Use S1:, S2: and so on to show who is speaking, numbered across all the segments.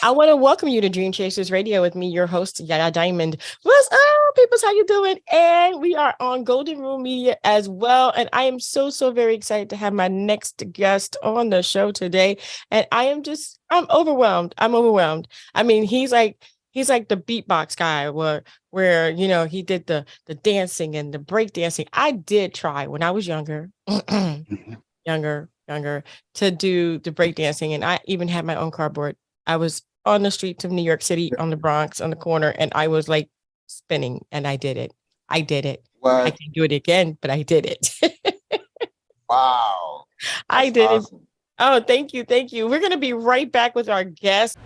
S1: I want to welcome you to Dream Chasers Radio with me, your host, Yaya Diamond. What's up, peoples? How you doing? And we are on Golden Rule Media as well. And I am so very excited to have my next guest on the show today. And I'm overwhelmed. I'm overwhelmed. I mean, he's like the beatbox guy where he did the dancing and the break dancing. I did try when I was younger, younger to do the break dancing, and I even had my own cardboard. I was on the streets of New York City, on the Bronx, on the corner, and I was like spinning, and I did it. I did it. I
S2: What?
S1: can do it again, but I did it.
S2: Wow.
S1: I
S2: That's
S1: did it.
S2: awesome.
S1: Oh, thank you. Thank you. We're going to be right back with our guest.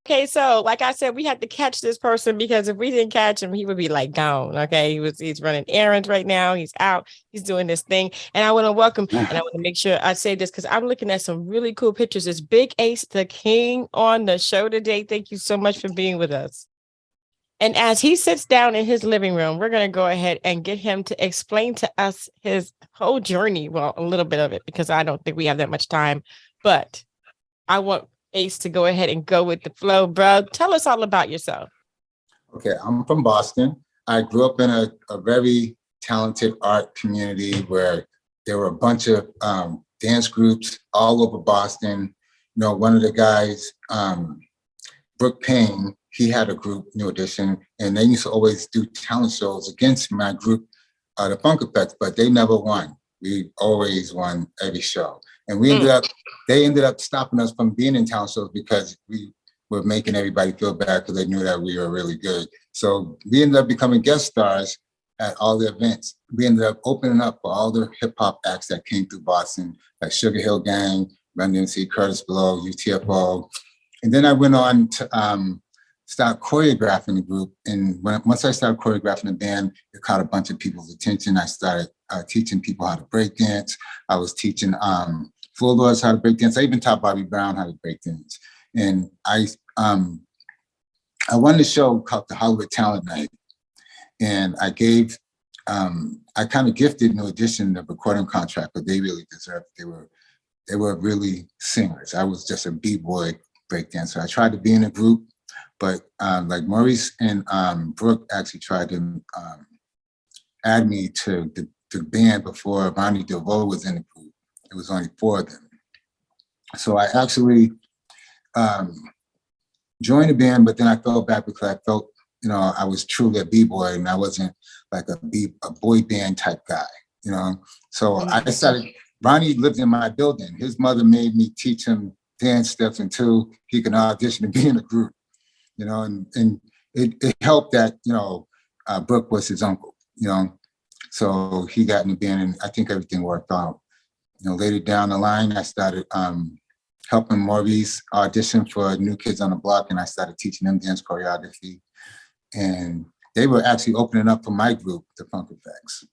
S1: Okay, so like I said, we had to catch this person because if we didn't catch him, he would be like gone. Okay, he's running errands right now. He's out. He's doing this thing, and I want to welcome and I want to make sure I say this because I'm looking at some really cool pictures. It's Big Ace, the King, on the show today. Thank you so much for being with us. And as he sits down in his living room, we're going to go ahead and get him to explain to us his whole journey. Well, a little bit of it because I don't think we have that much time, but I want Ace to go ahead and go with the flow, bro. Tell us all about yourself.
S2: Okay, I'm from Boston. I grew up in a very talented art community where there were a bunch of dance groups all over Boston. You know, one of the guys, Brooke Payne, he had a group, New Edition, and they used to always do talent shows against my group, the Funk Effects, but they never won. We always won every show. And they ended up stopping us from being in talent shows because we were making everybody feel bad because they knew that we were really good. So we ended up becoming guest stars at all the events. We ended up opening up for all the hip hop acts that came through Boston, like Sugar Hill Gang, Run DMC, Curtis Blow, UTFO. And then I went on to start choreographing the group. And once I started choreographing the band, it caught a bunch of people's attention. I started teaching people how to break dance. I was teaching Full Lords how to break dance. I even taught Bobby Brown how to break dance. And I won the show called the Hollywood Talent Night. And I kind of gifted New Edition the recording contract, but they really deserved it. They were really singers. I was just a B-boy breakdancer. I tried to be in a group, but like Maurice and Brooke actually tried to add me to the band before Ronnie DeVoe was in the group. It was only 4 of them. So I actually joined the band, but then I fell back because I felt, I was truly a B-boy and I wasn't like a boy band type guy, So I decided, Ronnie lived in my building. His mother made me teach him dance steps until he could audition and be in a group, and it helped that, Brooke was his uncle, so he got in the band and I think everything worked out. Later down the line, I started helping Maurice audition for New Kids on the Block, and I started teaching them dance choreography. And they were actually opening up for my group, the Funk Effects.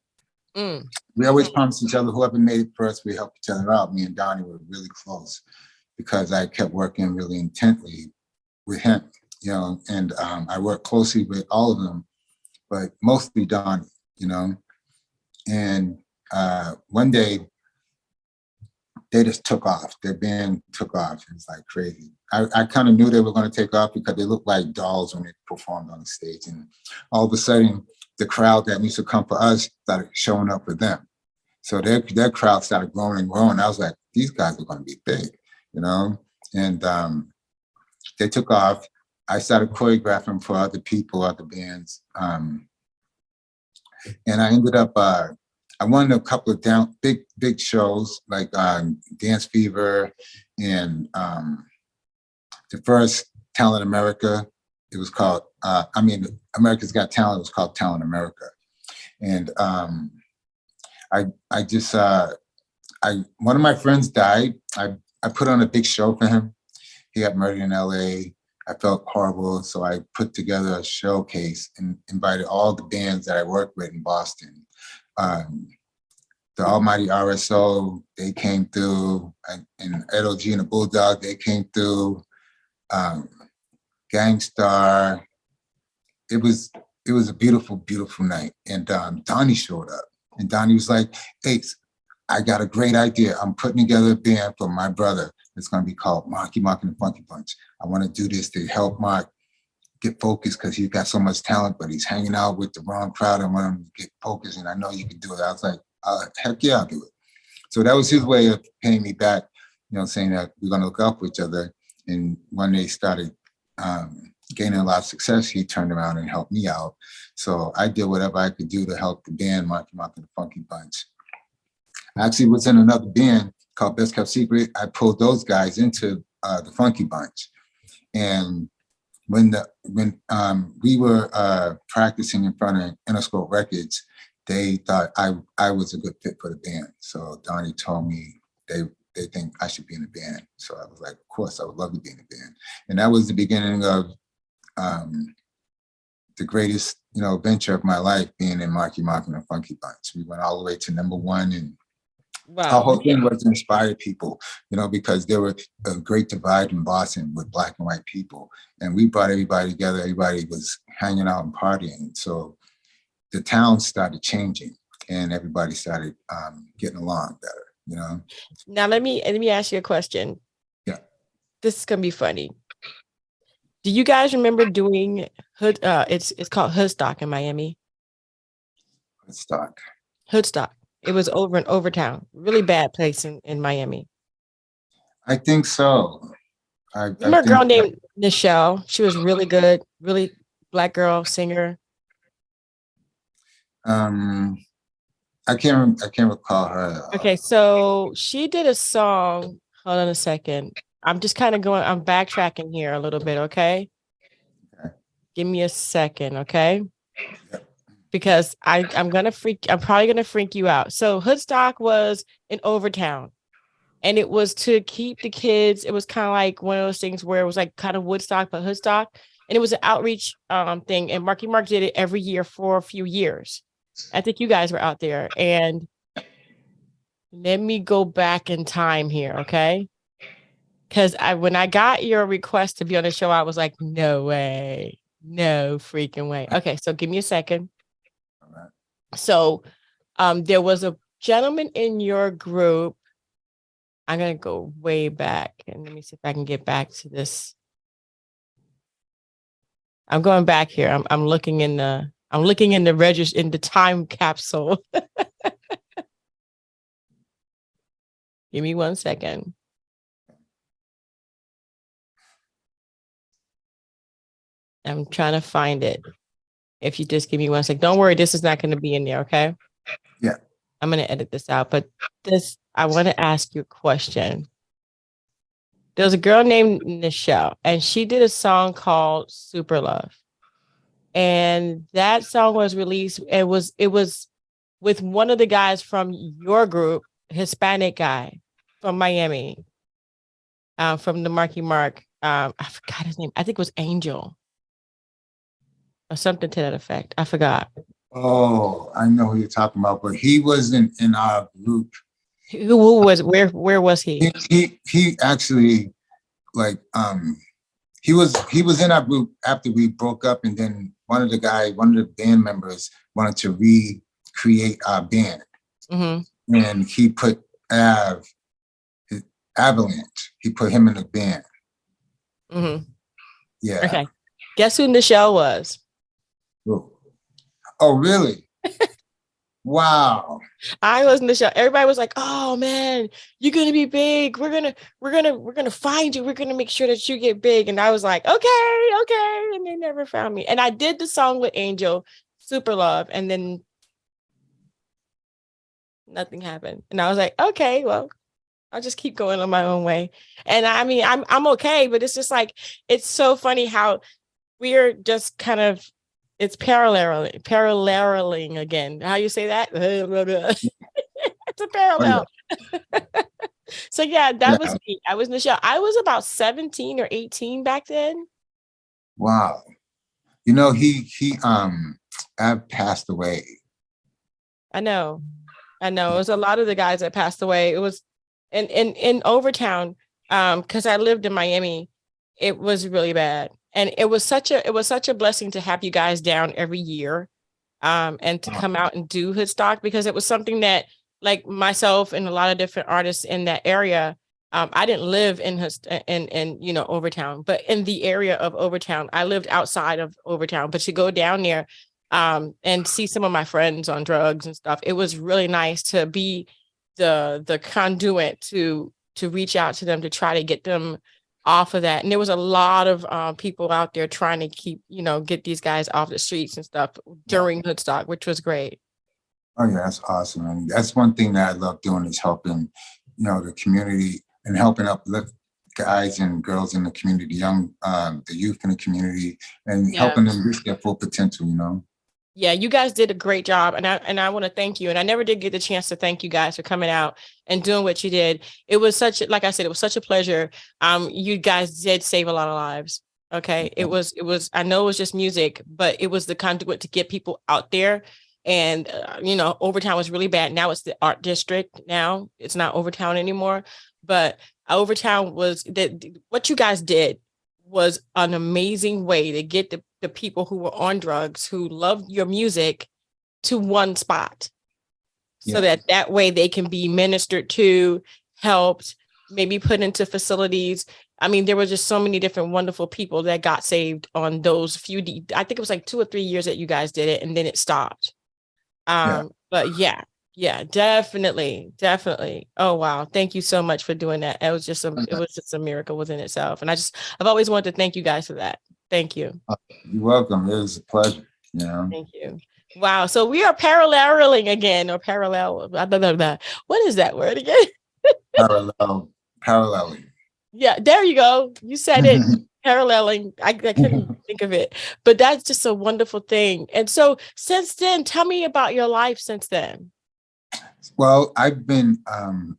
S2: We always promised each other, whoever made it first, we helped each other out. Me and Donnie were really close because I kept working really intently with him, and I worked closely with all of them, but mostly Donnie, And one day, they just took off. Their band took off. It was like crazy. I kind of knew they were going to take off because they looked like dolls when they performed on the stage. And all of a sudden, the crowd that used to come for us started showing up for them. So their crowd started growing and growing. I was like, these guys are going to be big, And they took off. I started choreographing for other people, other bands. And I ended up I won a couple of big shows like Dance Fever and the first Talent America. It was called, America's Got Talent. It was called Talent America. And one of my friends died. I put on a big show for him. He got murdered in LA. I felt horrible. So I put together a showcase and invited all the bands that I worked with in Boston. The Almighty RSO, they came through, and Ed O.G. and the Bulldog, they came through. Gangstar. It was it was a beautiful, beautiful night. And Donnie showed up. And Donnie was like, Ace, I got a great idea. I'm putting together a band for my brother. It's going to be called Marky, Mark and the Funky Bunch. I want to do this to help Mark get focused because he's got so much talent, but he's hanging out with the wrong crowd. I want him to get focused, and I know you can do it. I was like, heck yeah, I'll do it. So that was his way of paying me back, saying that we're going to look out for each other. And when they started gaining a lot of success, he turned around and helped me out. So I did whatever I could do to help the band, Marky Mark and the Funky Bunch. I actually was in another band called Best Kept Secret. I pulled those guys into the Funky Bunch. And when we were practicing in front of Interscope Records, they thought I was a good fit for the band. So Donnie told me they think I should be in the band. So I was like, of course, I would love to be in the band. And that was the beginning of the greatest, adventure of my life, being in Marky Mark and the Funky Bunch. We went all the way to #1, and our whole thing was to inspire people, because there were a great divide in Boston with Black and white people. And we brought everybody together. Everybody was hanging out and partying. So the town started changing and everybody started getting along better,
S1: Now let me ask you a question.
S2: Yeah.
S1: This is gonna be funny. Do you guys remember doing Hood? It's called Hoodstock in Miami. Hoodstock. It was over in Overtown. Really bad place in Miami.
S2: I think so.
S1: Remember a girl named Nichelle? She was really good, really Black girl singer.
S2: I can't recall her.
S1: Okay, so she did a song. Hold on a second. I'm just kind of I'm backtracking here a little bit, okay? Give me a second, okay?
S2: Yep.
S1: Because I'm probably gonna freak you out. So Hoodstock was in Overtown. And it was to keep the kids. It was kind of like one of those things where it was like kind of Woodstock, but Hoodstock. And it was an outreach thing. And Marky Mark did it every year for a few years. I think you guys were out there. And let me go back in time here, okay? Because when I got your request to be on the show, I was like, no way. No freaking way. Okay, so give me a second.
S2: All right.
S1: So there was a gentleman in your group. I'm going to go way back and let me see if I can get back to this. I'm going back here. I'm looking in the register in the time capsule. Give me 1 second. I'm trying to find it. If you just give me 1 second. Don't worry, this is not going to be in there, okay?
S2: Yeah.
S1: I'm going to edit this out, but I want to ask you a question. There was a girl named Nichelle, and she did a song called Super Love. And that song was released. It was with one of the guys from your group, Hispanic guy from Miami, from the Marky Mark. I forgot his name. I think it was Angel or something to that effect. I forgot.
S2: Oh, I know who you're talking about, but he wasn't in our group.
S1: Who was where was he?
S2: He actually he was in our group after we broke up, and then one of the band members wanted to recreate our band. Mm-hmm. And he put Avalanche. He put him in the band. Mm-hmm. Yeah.
S1: Okay. Guess who Nichelle was?
S2: Oh, really? Wow.
S1: I was Nichelle. Everybody was like, "Oh man, you're gonna be big. We're gonna find you. We're gonna make sure that you get big." And I was like, okay. And they never found me. And I did the song with Angel, Super Love, and then nothing happened. And I was like, okay, well, I'll just keep going on my own way. And I mean, I'm okay, but it's just like, it's so funny how we're just kind of, it's paralleling again. How you say that? It's a parallel. So yeah, that was me. I was Nichelle. I was about 17 or 18 back then.
S2: Wow. He passed away.
S1: I know. It was a lot of the guys that passed away. It was in Overtown, because I lived in Miami. It was really bad. And it was such a blessing to have you guys down every year, and to come out and do Hoodstock, because it was something that, like myself and a lot of different artists in that area, I didn't live in Overtown, but in the area of Overtown. I lived outside of Overtown, but to go down there, and see some of my friends on drugs and stuff, it was really nice to be the conduit to reach out to them, to try to get them off of that. And there was a lot of people out there trying to get these guys off the streets and stuff during Hoodstock, which was great.
S2: Oh yeah, that's awesome. And that's one thing that I love doing, is helping, the community, and helping uplift guys and girls in the community, the youth in the community, and helping them reach their full potential.
S1: Yeah, you guys did a great job, and I want to thank you. And I never did get the chance to thank you guys for coming out and doing what you did. It was like I said, it was such a pleasure. You guys did save a lot of lives. Okay, it was. I know it was just music, but it was the conduit to get people out there. And Overtown was really bad. Now it's the art district. Now it's not Overtown anymore, but Overtown was that. What you guys did was an amazing way to get the people who were on drugs, who loved your music, to one spot, so that way they can be ministered to, helped, maybe put into facilities. I mean, there were just so many different wonderful people that got saved on those I think it was like 2 or 3 years that you guys did it, and then it stopped. But yeah, definitely. Oh wow, thank you so much for doing that. It was just a miracle within itself, and I've always wanted to thank you guys for that. Thank you.
S2: You're welcome. It was a pleasure.
S1: Thank you. Wow. So we are paralleling again, or parallel. Blah, blah, blah, blah. What is that word again?
S2: Paralleling.
S1: Yeah, there you go. You said it. Paralleling. I couldn't think of it, but that's just a wonderful thing. And so since then, tell me about your life since then.
S2: Well, I've been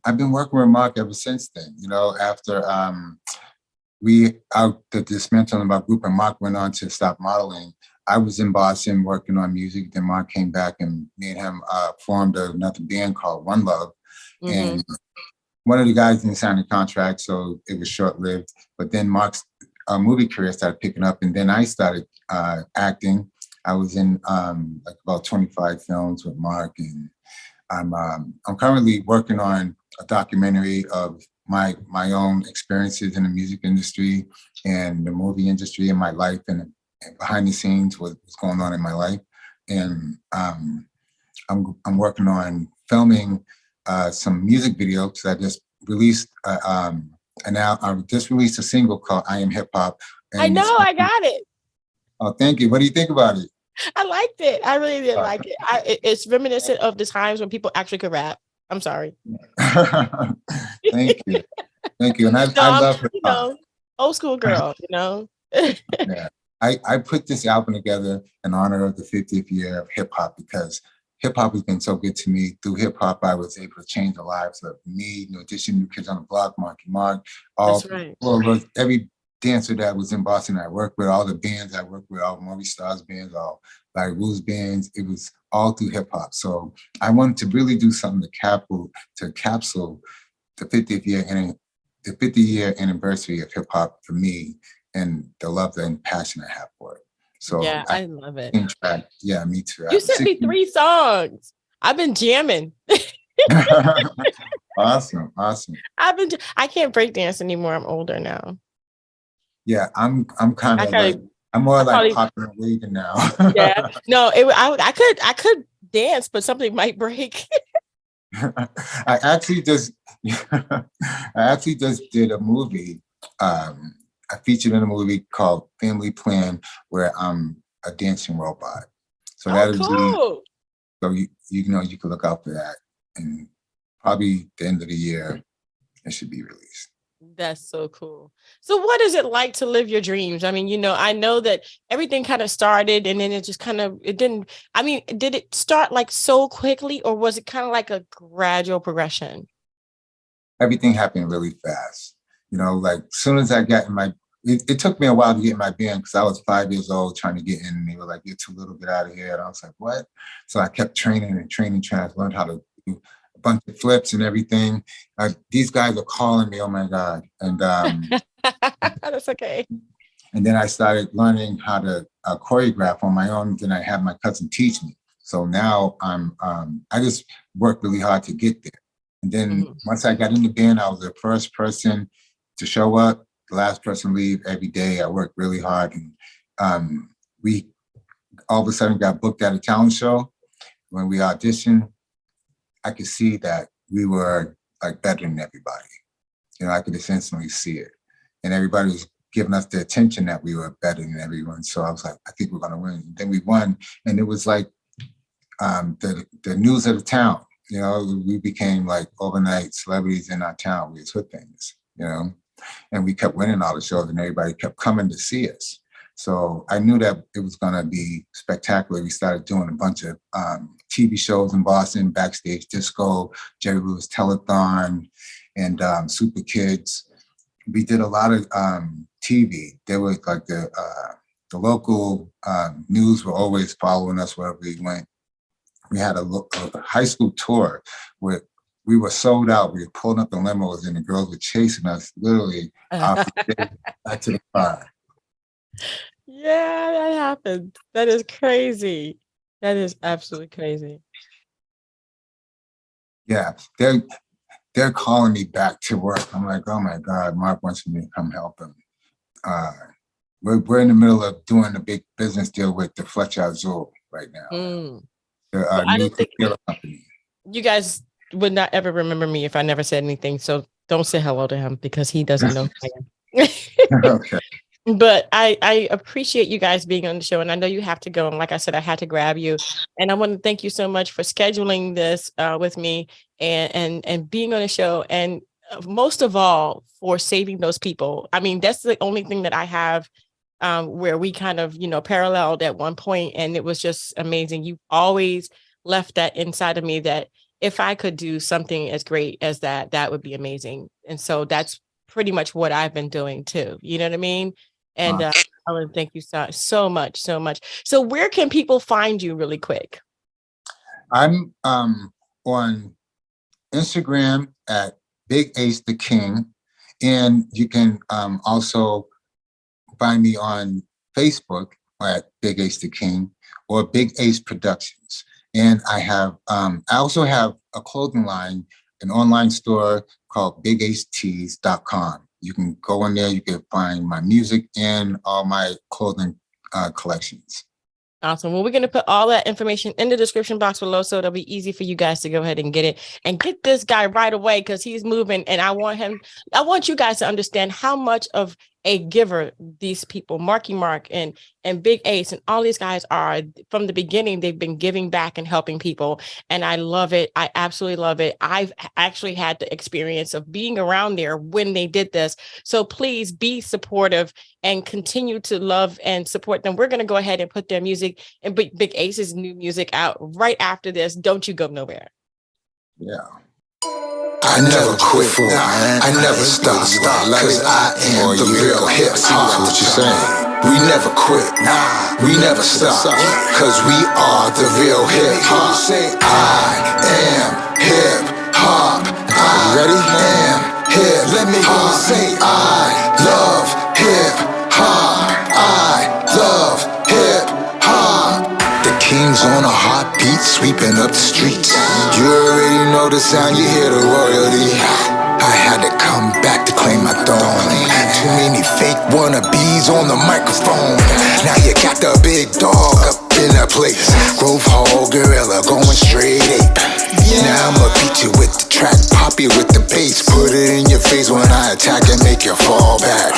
S2: working with Mark ever since then. After the dismantling of our group and Mark went on to stop modeling, I was in Boston working on music. Then Mark came back, and me and him formed another band called One Love. And one of the guys didn't sign a contract, so it was short-lived. But then Mark's movie career started picking up, and then I started acting. I was in like about 25 films with Mark, and I'm currently working on a documentary of my own experiences in the music industry and the movie industry in my life, and behind the scenes what's going on in my life. And I'm working on filming some music videos. I just released I just released a single called "I Am Hip Hop."
S1: I know, I got it.
S2: Oh, thank you. What do you think about it?
S1: I liked it. I really did like it. It's reminiscent of the times when people actually could rap. I'm sorry.
S2: Thank you. Thank you. And I love hip hop.
S1: Old school girl,
S2: Yeah. I put this album together in honor of the 50th year of hip hop, because hip hop has been so good to me. Through hip hop, I was able to change the lives of me, Addition, New Kids on the Block, Marky Mark,
S1: That's right.
S2: Every dancer that was in Boston I worked with, all the bands I worked with, all Maurice Starr's bands, all Larry Rule's bands, it was all through hip hop. So I wanted to really do something to capsule the 50 year anniversary of hip hop for me, and the love and passion I have for it. So
S1: yeah, I love it.
S2: Yeah, me too.
S1: You sent me 3 songs. I've been jamming.
S2: Awesome.
S1: I can't break dance anymore. I'm older now.
S2: Yeah, I'm kind of like, I'm more like popular leader now.
S1: Yeah, no, I could dance, but something might break.
S2: I actually just did a movie. I featured in a movie called Family Plan, where I'm a dancing robot. So
S1: cool.
S2: So you can look out for that, and probably the end of the year it should be released.
S1: That's so cool. So what is it like to live your dreams? I mean, I know that everything kind of started, and then it just didn't, did it start like so quickly, or was it kind of like a gradual progression?
S2: Everything happened really fast. Like as soon as I got in it took me a while to get in my band, because I was 5 years old trying to get in, and they were like, "You're too little, get out of here." And I was like, "What?" So I kept training, trying to learn how to do a bunch of flips and everything. These guys are calling me, oh my God. And
S1: that's okay.
S2: And then I started learning how to choreograph on my own. Then I had my cousin teach me. So now I just worked really hard to get there. And then once I got in the band, I was the first person to show up, the last person to leave every day. I worked really hard. And we all of a sudden got booked at a talent show. When we auditioned, I could see that we were like better than everybody. You know, I could just instantly see it. And everybody was giving us the attention that we were better than everyone. So I was like, I think we're gonna win. And then we won. And it was like the news of the town. You know, we became like overnight celebrities in our town. We was hood famous, you know, and we kept winning all the shows and everybody kept coming to see us. So I knew that it was gonna be spectacular. We started doing a bunch of TV shows in Boston, Backstage Disco, Jerry Lewis Telethon, and Super Kids. We did a lot of TV. There was like the local news were always following us wherever we went. We had a high school tour where we were sold out. We were pulling up the limos and the girls were chasing us literally off the stage back to the car.
S1: Yeah, that happened. That is crazy. That is absolutely crazy.
S2: Yeah, they're calling me back to work. I'm like, oh my God, Mark wants me to come help him. We're in the middle of doing a big business deal with the Fletcher Azul right now. The new tequila company.
S1: You guys would not ever remember me if I never said anything. So don't say hello to him because he doesn't know who I am.
S2: Okay.
S1: But I appreciate you guys being on the show. And I know you have to go. And like I said, I had to grab you. And I want to thank you so much for scheduling this with me and being on the show. And most of all, for saving those people. I mean, that's the only thing that I have where we kind of, you know, paralleled at one point. And it was just amazing. You always left that inside of me that if I could do something as great as that, that would be amazing. And so that's pretty much what I've been doing too. You know what I mean? And I want to thank you so much. So where can people find you really quick?
S2: I'm on Instagram at Big Ace the King. And you can also find me on Facebook at Big Ace the King or Big Ace Productions. And I also have a clothing line, an online store called bigacetees.com. You can go in there, you can find my music and all my clothing collections.
S1: Awesome. Well, we're going to put all that information in the description box below, so it'll be easy for you guys to go ahead and get it and get this guy right away because he's moving. And I want you guys to understand how much of a giver these people, Marky Mark and Big Ace and all these guys are. From the beginning, they've been giving back and helping people. And I love it. I absolutely love it. I've actually had the experience of being around there when they did this. So please be supportive and continue to love and support them. We're going to go ahead and put their music and Big Ace's new music out right after this. Don't you go nowhere.
S2: Yeah.
S3: I never quit, I never stop, cause I am the real hip hop.
S2: What you saying?
S3: We never quit, we never stop, cause we are the real hip hop. I am hip hop. I am hip. Let me say I love hip hop. I love hip hop. The king's on a heartbeat, sweeping up the streets. You already know the sound, you hear the royalty. I had to come back to claim my throne. Too many fake wannabes on the microphone. Now you got the big dog up in the place. Grove Hall gorilla going straight ape. Now I'ma beat you with the track, pop you with the bass, put it in your face when I attack and make you fall back.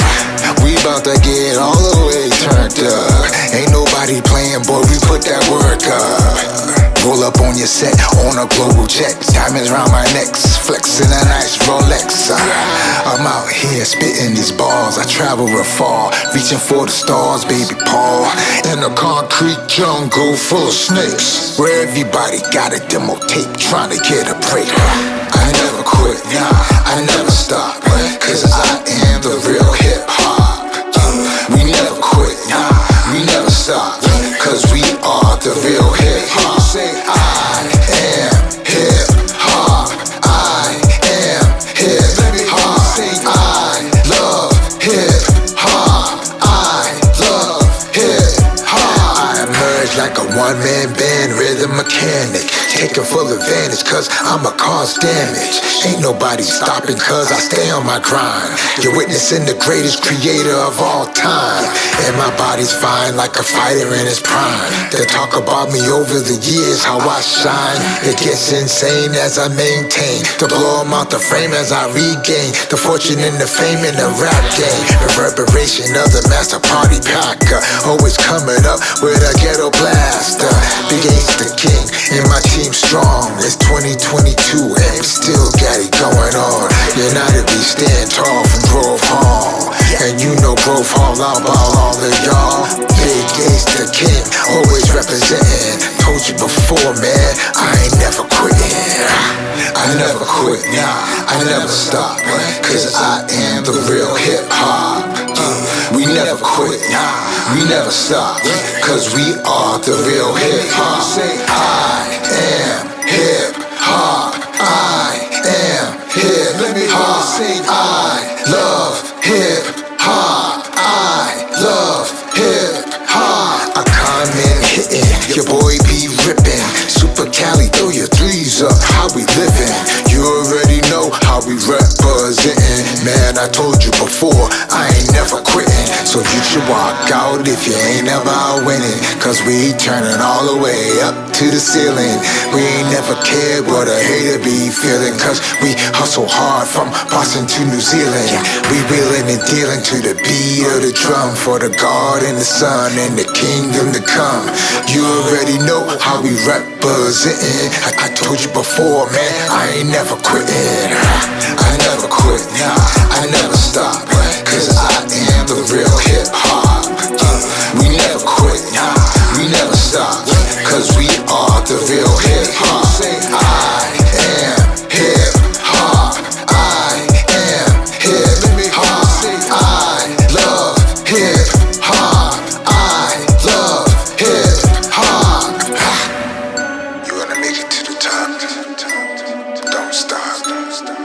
S3: We bout to get all the way turned up. Ain't nobody playing, boy, we put that work up. Roll up on your set, on a global jet. Diamonds round my neck, flexing a nice Rolex. I'm out here spitting these bars. I travel afar, reaching for the stars, baby Paul. In a concrete jungle full of snakes, where everybody got a demo tape trying to get a break. I never quit, I never stop, cause I am the real hip hop. We never quit, we never stop, cause we are the real hip hop. I am hip hop. I am hip hop. I love hip hop. I man, rhythm mechanic, taking full advantage cause I'ma cause damage. Ain't nobody stopping cause I stay on my grind. You're witnessing the greatest creator of all time, and my body's fine like a fighter in his prime. They talk about me over the years, how I shine. It gets insane as I maintain to blow them out the frame as I regain the fortune and the fame in the rap game. Reverberation of the master party packer, always coming up with a ghetto blaster. Big Ace the king and my team strong. It's 2022 and we still got it going on. United we stand tall from Grove Hall, and you know Grove Hall out about all of y'all. Big Ace the king, always representing. Told you before, man, I ain't never quitting. I never quit, nah, I never stop, cause I am the real hip hop. We never quit, nah, we never stop, cause we are the real hip hop. I am hip hop, I am hip hop, I love hip hop, I love hip hop. I come in hitting, your boy be ripping. Super Cali, throw your threes up, how we living. You already know how we representing. Man, I told you before, I ain't never quitting. So you should walk out if you ain't about winning, cause we turning all the way up to the ceiling. We ain't never cared what a hater be feeling, cause we hustle hard from Boston to New Zealand. We wheeling and dealing to the beat of the drum, for the God and the Son and the kingdom to come. You already know how we representing. I told you before, man, I ain't never quitting. I never quit, nah, I never stop, cause I am the real hip hop. We never quit, nah, we never stop, cause we are the real hip hop. I am hip hop, I am hip hop, I love hip hop, I love hip hop. You wanna make it to the top, don't stop, don't stop.